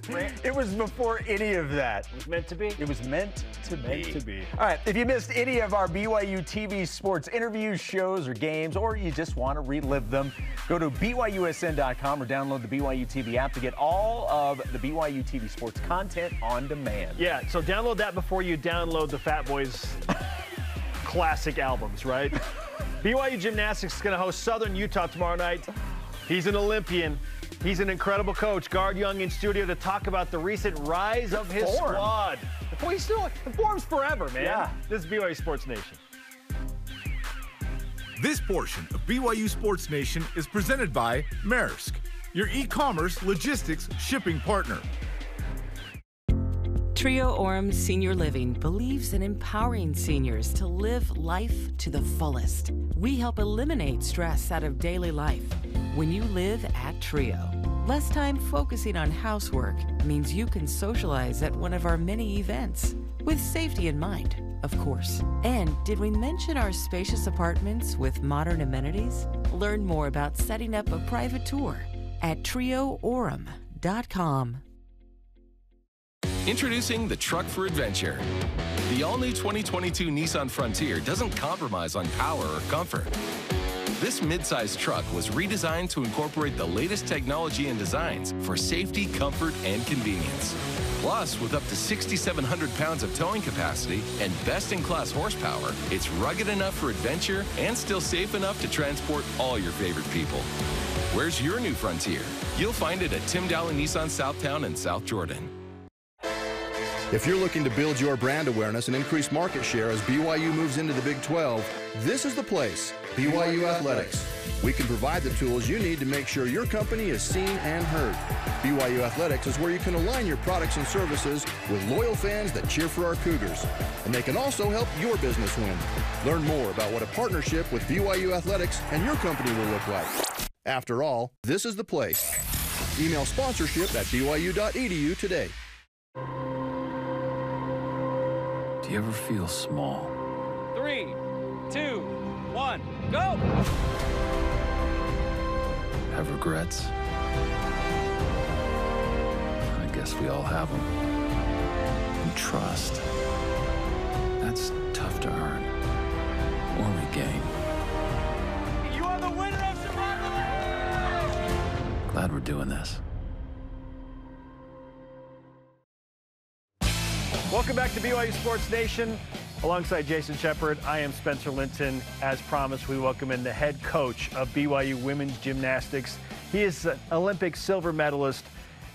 It was before any of that. It was meant to be? It was meant to be. Meant to be. All right, if you missed any of our BYU TV sports interviews, shows, or games, or you just want to relive them, go to BYUSN.com or download the BYU TV app to get all of the BYU TV sports content on demand. Yeah, so download that before you download the Fat Boys classic albums, right? BYU Gymnastics is going to host Southern Utah tomorrow night. He's an Olympian. He's an incredible coach. Guard Young in studio to talk about the recent rise of his squad. The form's forever, man. Yeah. This is BYU Sports Nation. This portion of BYU Sports Nation is presented by Maersk, your e-commerce logistics shipping partner. Trio Orem Senior Living believes in empowering seniors to live life to the fullest. We help eliminate stress out of daily life when you live at Trio. Less time focusing on housework means you can socialize at one of our many events, with safety in mind, of course. And did we mention our spacious apartments with modern amenities? Learn more about setting up a private tour at trioorem.com. Introducing the truck for adventure. The all-new 2022 Nissan Frontier doesn't compromise on power or comfort. This midsize truck was redesigned to incorporate the latest technology and designs for safety, comfort, and convenience. Plus, with up to 6,700 pounds of towing capacity and best-in-class horsepower, it's rugged enough for adventure and still safe enough to transport all your favorite people. Where's your new Frontier? You'll find it at Tim Dowling Nissan Southtown and South Jordan. If you're looking to build your brand awareness and increase market share as BYU moves into the Big 12, this is the place, BYU Athletics. We can provide the tools you need to make sure your company is seen and heard. BYU Athletics is where you can align your products and services with loyal fans that cheer for our Cougars. And they can also help your business win. Learn more about what a partnership with BYU Athletics and your company will look like. After all, this is the place. Email sponsorship at byu.edu today. Do you ever feel small? 3, 2, 1, go! Have regrets? I guess we all have them. And trust. That's tough to earn or regain. You are the winner of Survivor! Glad we're doing this. Welcome back to BYU Sports Nation. Alongside Jason Shepard, I am Spencer Linton. As promised, we welcome in the head coach of BYU Women's Gymnastics. He is an Olympic silver medalist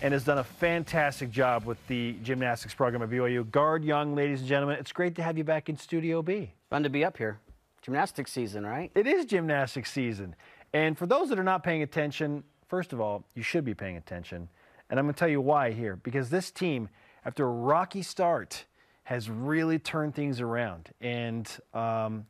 and has done a fantastic job with the gymnastics program at BYU. Guard Young, ladies and gentlemen, it's great to have you back in Studio B. Fun to be up here. Gymnastics season, right? It is gymnastics season. And for those that are not paying attention, first of all, you should be paying attention. And I'm going to tell you why here. Because this team, after a rocky start, has really turned things around and are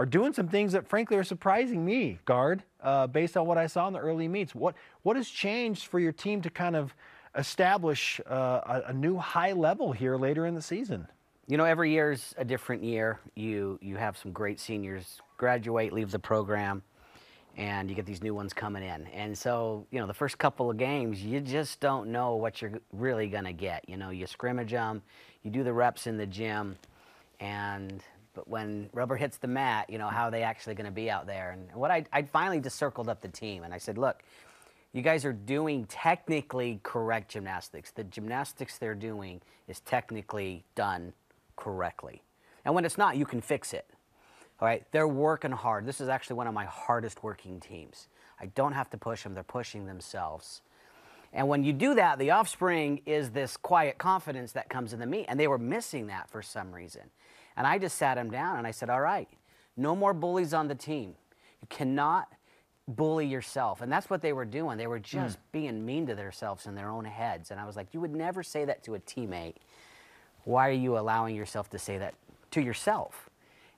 doing some things that, frankly, are surprising me, Guard, based on what I saw in the early meets. What has changed for your team to kind of establish a new high level here later in the season? You know, every year's a different year. You have some great seniors graduate, leave the program, and you get these new ones coming in. And so, you know, the first couple of games, you just don't know what you're really going to get. You know, you scrimmage them, you do the reps in the gym, but when rubber hits the mat, you know, how are they actually going to be out there? And what I finally just circled up the team, and I said, look, you guys are doing technically correct gymnastics. The gymnastics they're doing is technically done correctly. And when it's not, you can fix it. All right, they're working hard. This is actually one of my hardest working teams. I don't have to push them, they're pushing themselves. And when you do that, the offspring is this quiet confidence that comes in the meet, and they were missing that for some reason. And I just sat them down and I said, all right, no more bullies on the team. You cannot bully yourself. And that's what they were doing. They were just being mean to themselves in their own heads. And I was like, you would never say that to a teammate. Why are you allowing yourself to say that to yourself?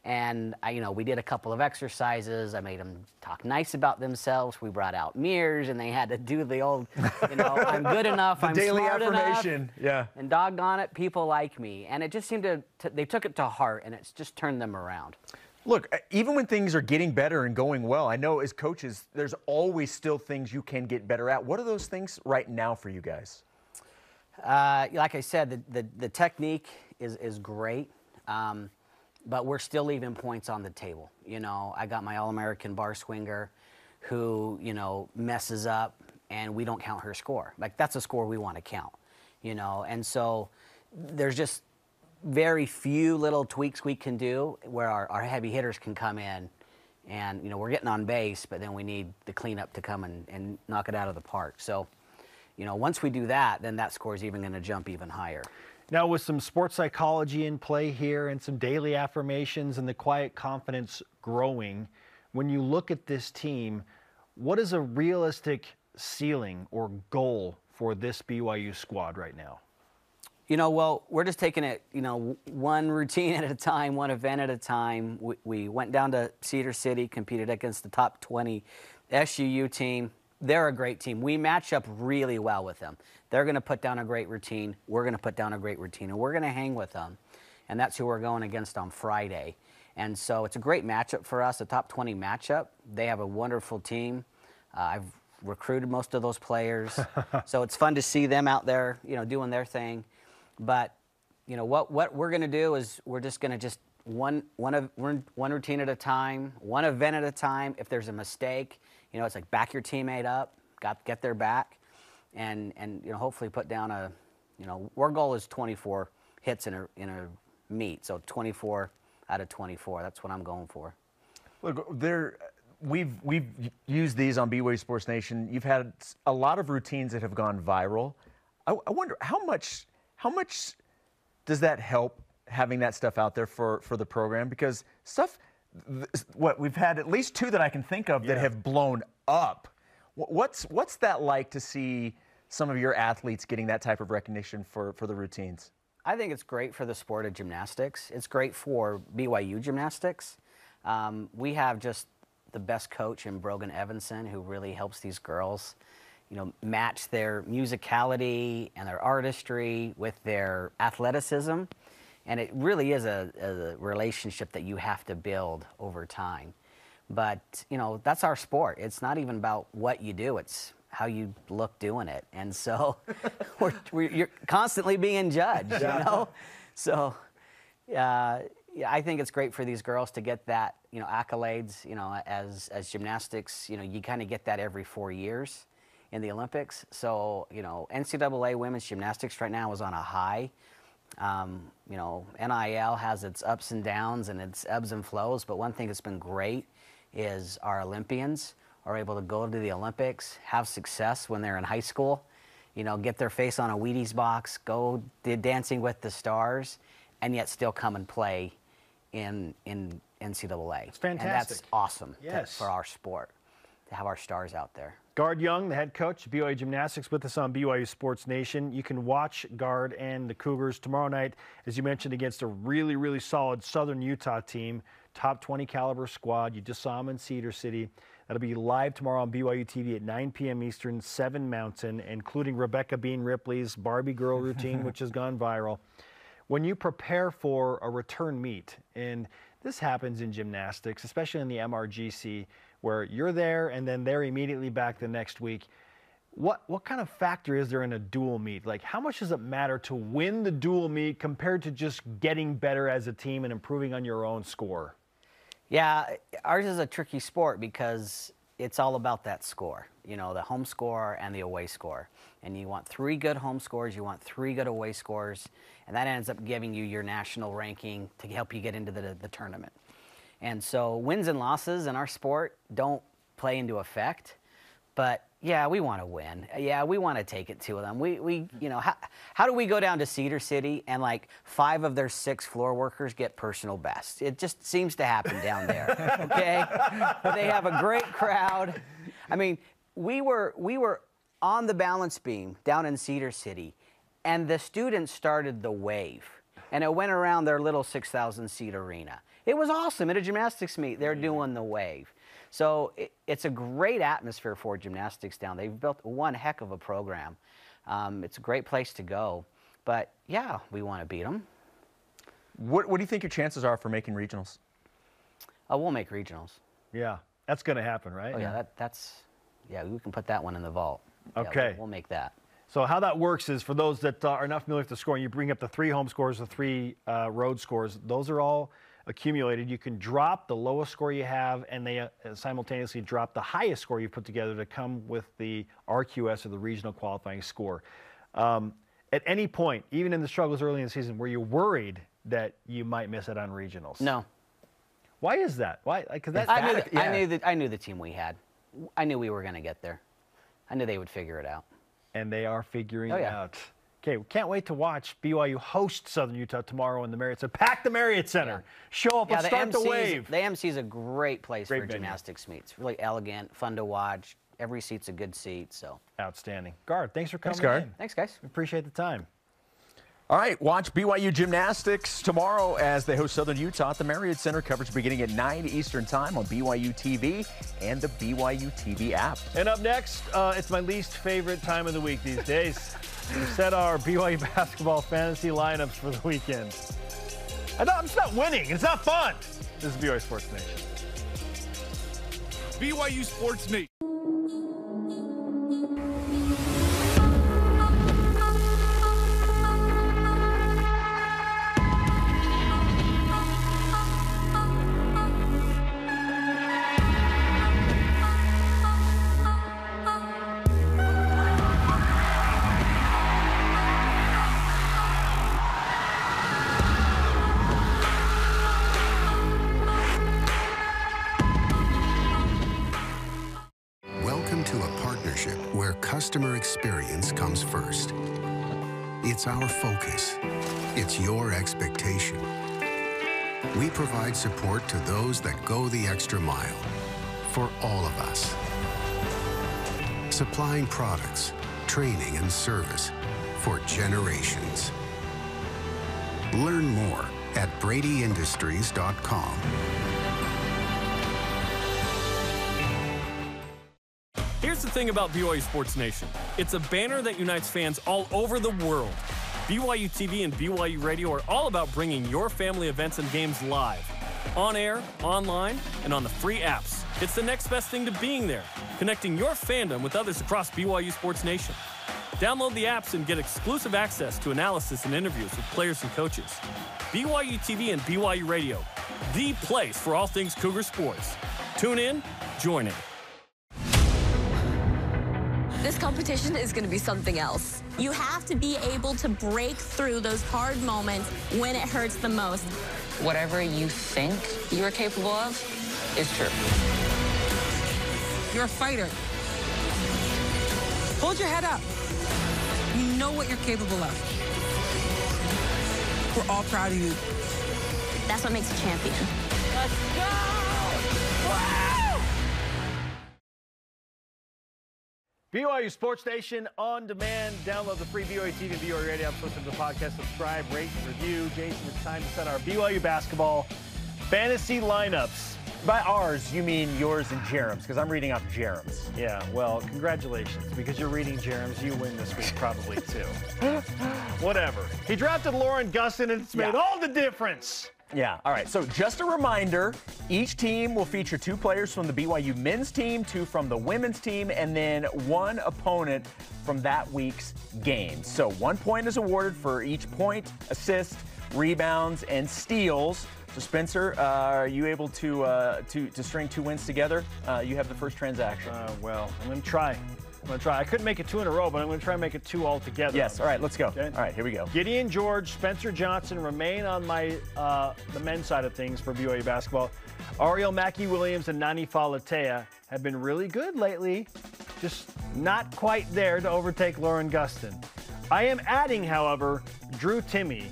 And we did a couple of exercises. I made them talk nice about themselves. We brought out mirrors, and they had to do the old, I'm good enough, I'm daily smart affirmation. enough. Yeah. And doggone it, people like me. And it just seemed they took it to heart, and it's just turned them around. Look, even when things are getting better and going well, I know as coaches, there's always still things you can get better at. What are those things right now for you guys? Like I said, the technique is great. But we're still leaving points on the table. You know, I got my All-American bar swinger who, messes up, and we don't count her score. Like, that's a score we want to count, And so there's just very few little tweaks we can do where our heavy hitters can come in and, we're getting on base, but then we need the cleanup to come and knock it out of the park. So, once we do that, then that score is even going to jump even higher. Now, with some sports psychology in play here and some daily affirmations and the quiet confidence growing, when you look at this team, what is a realistic ceiling or goal for this BYU squad right now? Well, we're just taking it, one routine at a time, one event at a time. We went down to Cedar City, competed against the top 20 SUU team. They're a great team. We match up really well with them. They're going to put down a great routine. We're going to put down a great routine, and we're going to hang with them. And that's who we're going against on Friday. And so it's a great matchup for us, a top 20 matchup. They have a wonderful team. I've recruited most of those players. So it's fun to see them out there, doing their thing. But, what we're going to do is we're just going to one routine at a time, one event at a time. If there's a mistake, it's like back your teammate up, get their back, and hopefully put down our goal is 24 hits in a meet, so 24 out of 24. That's what I'm going for. Look, we've used these on BYU Sports Nation. You've had a lot of routines that have gone viral. I wonder how much does that help having that stuff out there for the program? Because we've had at least 2 that I can think of that have blown up. What's that like to see some of your athletes getting that type of recognition for the routines? I think it's great for the sport of gymnastics. It's great for BYU Gymnastics. We have just the best coach in Brogan Evanson who really helps these girls, match their musicality and their artistry with their athleticism. And it really is a relationship that you have to build over time. But, that's our sport. It's not even about what you do. It's how you look doing it. And so you're constantly being judged, So, I think it's great for these girls to get that, accolades, as gymnastics, you kind of get that every 4 years in the Olympics. So, NCAA women's gymnastics right now is on a high. NIL has its ups and downs and its ebbs and flows, but one thing that's been great is our Olympians are able to go to the Olympics, have success when they're in high school, get their face on a Wheaties box, go Dancing with the Stars, and yet still come and play in NCAA. It's fantastic. And that's awesome Yes. for our sport, to have our stars out there. Guard Young, the head coach of BYU Gymnastics, with us on BYU Sports Nation. You can watch Guard and the Cougars tomorrow night, as you mentioned, against a really, really solid Southern Utah team, top 20 caliber squad. You just saw them in Cedar City. That'll be live tomorrow on BYU TV at 9 p.m. Eastern, 7 Mountain, including Rebecca Bean Ripley's Barbie Girl routine, which has gone viral. When you prepare for a return meet, and This happens in gymnastics, especially in the MRGC, where you're there and then they're immediately back the next week. What kind of factor is there in a dual meet? Like, how much does it matter to win the dual meet compared to just getting better as a team and improving on your own score? Yeah, ours is a tricky sport because it's all about that score, you know, the home score and the away score. And you want 3 good home scores, you want 3 good away scores, and that ends up giving you your national ranking to help you get into the tournament. And so wins and losses in our sport don't play into effect, but yeah, we want to win. Yeah, we want to take it to them. We you know, how do we go down to Cedar City and like 5 of their 6 floor workers get personal best? It just seems to happen down there, okay? They have a great crowd. I mean, we were on the balance beam down in Cedar City, and the students started the wave, and it went around their little 6,000-seat arena. It was awesome. At a gymnastics meet, they're doing the wave. So it's a great atmosphere for gymnastics down there. They've built one heck of a program. It's a great place to go. But, yeah, we want to beat them. What do you think your chances are for making regionals? We'll make regionals. Yeah, that's going to happen, right? Oh, yeah, yeah, we can put that one in the vault. Okay. Yeah, we'll make that. So how that works is, for those that are not familiar with the scoring, you bring up the 3 home scores, the 3 road scores. Those are all accumulated. You can drop the lowest score you have, and they simultaneously drop the highest score you put together to come with the RQS, or the regional qualifying score. At any point, even in the struggles early in the season, were you worried that you might miss it on regionals? No. Why is that? Why? Because I knew the team we had. I knew we were going to get there. I knew they would figure it out. And they are figuring it out. Okay, we can't wait to watch BYU host Southern Utah tomorrow in the Marriott Center. Pack the Marriott Center. Show up and start the wave. The MC is a great place for gymnastics meets. Really elegant, fun to watch. Every seat's a good seat. So outstanding. Guard, thanks for coming. Thanks, Guard. Thanks, guys. We appreciate the time. All right, watch BYU Gymnastics tomorrow as they host Southern Utah at the Marriott Center. Coverage beginning at 9 Eastern Time on BYU TV and the BYU TV app. And up next, it's my least favorite time of the week these days. We set our BYU basketball fantasy lineups for the weekend. It's not winning. It's not fun. This is BYU Sports Nation. BYU Sports Nation. Customer experience comes first. It's our focus. It's your expectation. We provide support to those that go the extra mile for all of us. Supplying products, training, and service for generations. Learn more at bradyindustries.com. Here's the thing about BYU Sports Nation. It's a banner that unites fans all over the world. BYU TV and BYU Radio are all about bringing your family events and games live. On air, online, and on the free apps. It's the next best thing to being there, connecting your fandom with others across BYU Sports Nation. Download the apps and get exclusive access to analysis and interviews with players and coaches. BYU TV and BYU Radio, the place for all things Cougar sports. Tune in, join in. This competition is going to be something else. You have to be able to break through those hard moments when it hurts the most. Whatever you think you are capable of is true. You're a fighter. Hold your head up. You know what you're capable of. We're all proud of you. That's what makes a champion. Let's go! Wow! BYU Sports Nation on demand. Download the free BYU TV and BYU Radio app. Listen to the podcast. Subscribe, rate, and review. Jason, it's time to set our BYU basketball fantasy lineups. By ours, you mean yours and Jerem's, because I'm reading off Jerem's. Yeah, well, congratulations. Because you're reading Jerem's, you win this week probably, too. Whatever. He drafted Lauren Gustin, and it's made all the difference. Yeah, all right. So just a reminder, each team will feature 2 players from the BYU men's team, 2 from the women's team, and then 1 opponent from that week's game. So 1 point is awarded for each point, assist, rebounds, and steals. So Spencer, are you able to string 2 wins together? You have the first transaction. Well, I'm going to try. I couldn't make it 2 in a row, but I'm going to try and make it 2 all together. Yes. All right. Let's go. Okay. All right. Here we go. Gideon George, Spencer Johnson remain on my the men's side of things for BYU basketball. Ariel Mackey-Williams and Nani Falatea have been really good lately, just not quite there to overtake Lauren Gustin. I am adding, however, Drew Timme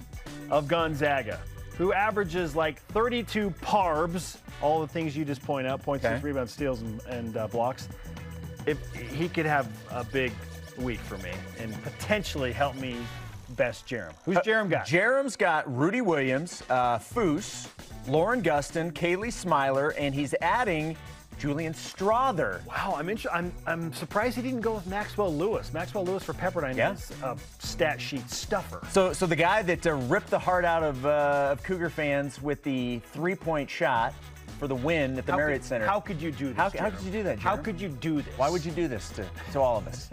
of Gonzaga, who averages like 32 parbs, all the things you just point out, points, assists, rebounds, steals, and blocks. If he could have a big week for me and potentially help me best Jerem. Who's Jerem got? Jerem's got Rudy Williams, Foose, Lauren Gustin, Kaylee Smiler, and he's adding Julian Strother. Wow, I'm surprised he didn't go with Maxwell Lewis. Maxwell Lewis for Pepperdine is a stat sheet stuffer. So the guy that ripped the heart out of Cougar fans with the 3-point shot for the win at the Marriott Center. How could you do this? How could you do that, Jerem? How could you do this? Why would you do this to all of us?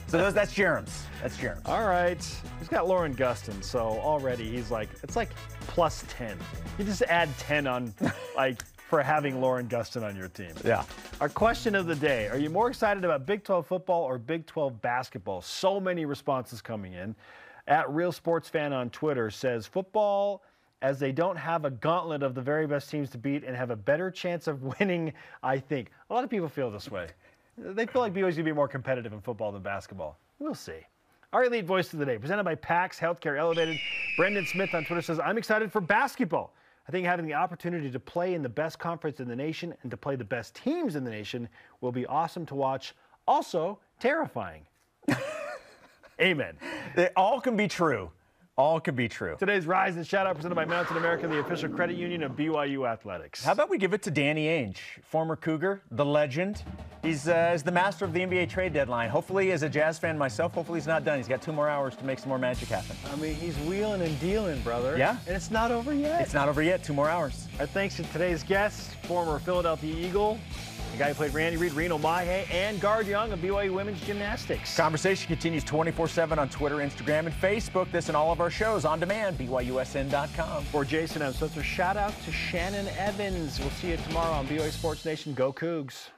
So that's Jerem's. That's Jerem's. All right. He's got Lauren Gustin, so already he's like, it's like plus 10. You just add 10 on, like, for having Lauren Gustin on your team. Yeah. Our question of the day, are you more excited about Big 12 football or Big 12 basketball? So many responses coming in. At Real Sports Fan on Twitter says football, as they don't have a gauntlet of the very best teams to beat and have a better chance of winning, I think. A lot of people feel this way. They feel like BYU's going to be more competitive in football than basketball. We'll see. Our Elite Voice of the Day, presented by PAX Healthcare Elevated. Brendan Smith on Twitter says, I'm excited for basketball. I think having the opportunity to play in the best conference in the nation and to play the best teams in the nation will be awesome to watch. Also, terrifying. Amen. They all can be true. All can be true. Today's Rise and Shout Out presented by Mountain America, the official credit union of BYU Athletics. How about we give it to Danny Ainge, former Cougar, the legend. He's the master of the NBA trade deadline. Hopefully, as a Jazz fan myself, hopefully he's not done. He's got 2 more hours to make some more magic happen. I mean, he's wheeling and dealing, brother. Yeah. And it's not over yet. It's not over yet. 2 more hours. Our thanks to today's guests, former Philadelphia Eagle, the guy who played Randy Reed, Reno Mahe, and Guard Young of BYU Women's Gymnastics. Conversation continues 24/7 on Twitter, Instagram, and Facebook. This and all of our shows on demand, BYUSN.com. For Jason, I'm Spencer. Shout out to Shannon Evans. We'll see you tomorrow on BYU Sports Nation. Go Cougs.